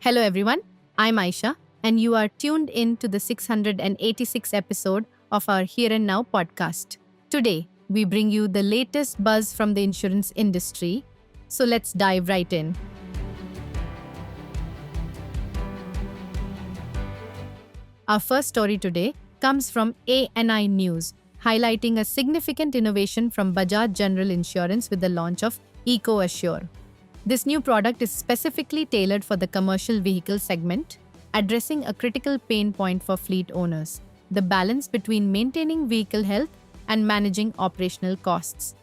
Hello everyone, I'm Aisha and you are tuned in to the 686th episode of our Here and Now podcast. Today, we bring you the latest buzz from the insurance industry. So let's dive right in. Our first story today comes from ANI News, highlighting a significant innovation from Bajaj General Insurance with the launch of EcoAssure. This new product is specifically tailored for the commercial vehicle segment, addressing a critical pain point for fleet owners: the balance between maintaining vehicle health and managing operational costs.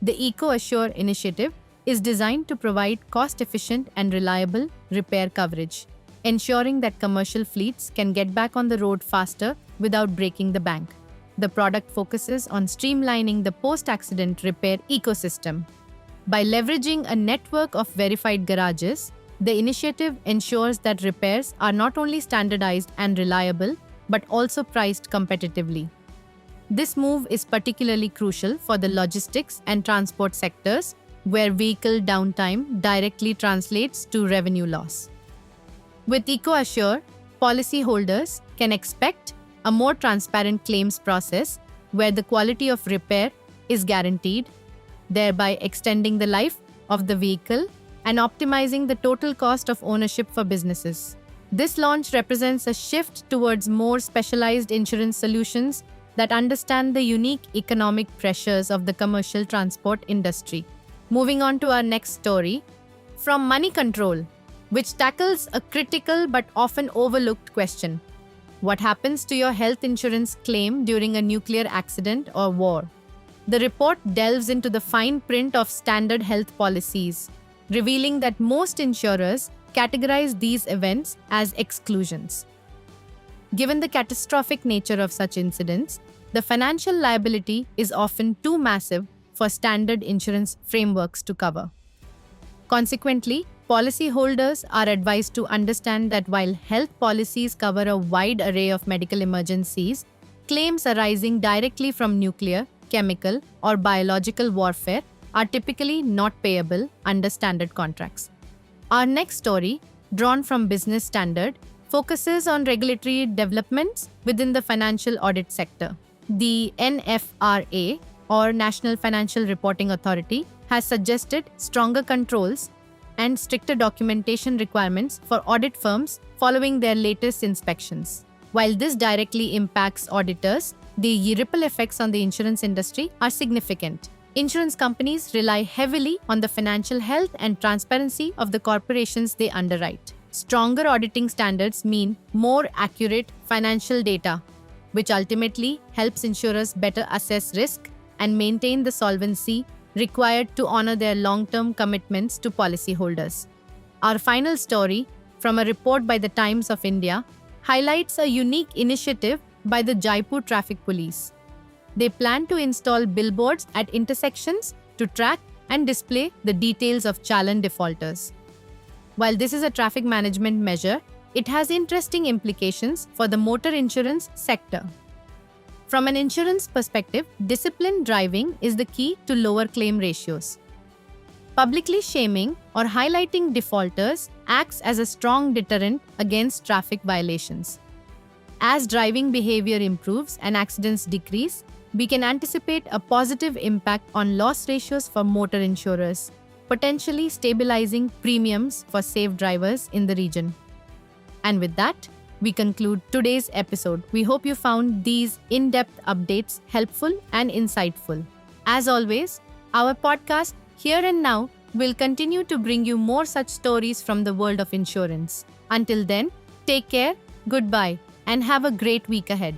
The EcoAssure initiative is designed to provide cost-efficient and reliable repair coverage, ensuring that commercial fleets can get back on the road faster without breaking the bank. The product focuses on streamlining the post-accident repair ecosystem. By leveraging a network of verified garages, the initiative ensures that repairs are not only standardized and reliable, but also priced competitively. This move is particularly crucial for the logistics and transport sectors, where vehicle downtime directly translates to revenue loss. With EcoAssure, policyholders can expect a more transparent claims process where the quality of repair is guaranteed, thereby extending the life of the vehicle and optimizing the total cost of ownership for businesses. This launch represents a shift towards more specialized insurance solutions that understand the unique economic pressures of the commercial transport industry. Moving on to our next story, from Money Control, which tackles a critical but often overlooked question: what happens to your health insurance claim during a nuclear accident or war? The report delves into the fine print of standard health policies, revealing that most insurers categorize these events as exclusions. Given the catastrophic nature of such incidents, the financial liability is often too massive for standard insurance frameworks to cover. Consequently, policyholders are advised to understand that while health policies cover a wide array of medical emergencies, claims arising directly from nuclear, chemical, or biological warfare are typically not payable under standard contracts. Our next story, drawn from Business Standard, focuses on regulatory developments within the financial audit sector. The NFRA, or National Financial Reporting Authority, has suggested stronger controls and stricter documentation requirements for audit firms following their latest inspections. While this directly impacts auditors, the ripple effects on the insurance industry are significant. Insurance companies rely heavily on the financial health and transparency of the corporations they underwrite. Stronger auditing standards mean more accurate financial data, which ultimately helps insurers better assess risk and maintain the solvency required to honor their long-term commitments to policyholders. Our final story, from a report by the Times of India, highlights a unique initiative by the Jaipur Traffic Police. They plan to install billboards at intersections to track and display the details of challan defaulters. While this is a traffic management measure, it has interesting implications for the motor insurance sector. From an insurance perspective, disciplined driving is the key to lower claim ratios. Publicly shaming or highlighting defaulters acts as a strong deterrent against traffic violations. As driving behavior improves and accidents decrease, we can anticipate a positive impact on loss ratios for motor insurers, potentially stabilizing premiums for safe drivers in the region. And with that, we conclude today's episode. We hope you found these in-depth updates helpful and insightful. As always, our podcast, Here and Now, will continue to bring you more such stories from the world of insurance. Until then, take care, goodbye, and have a great week ahead.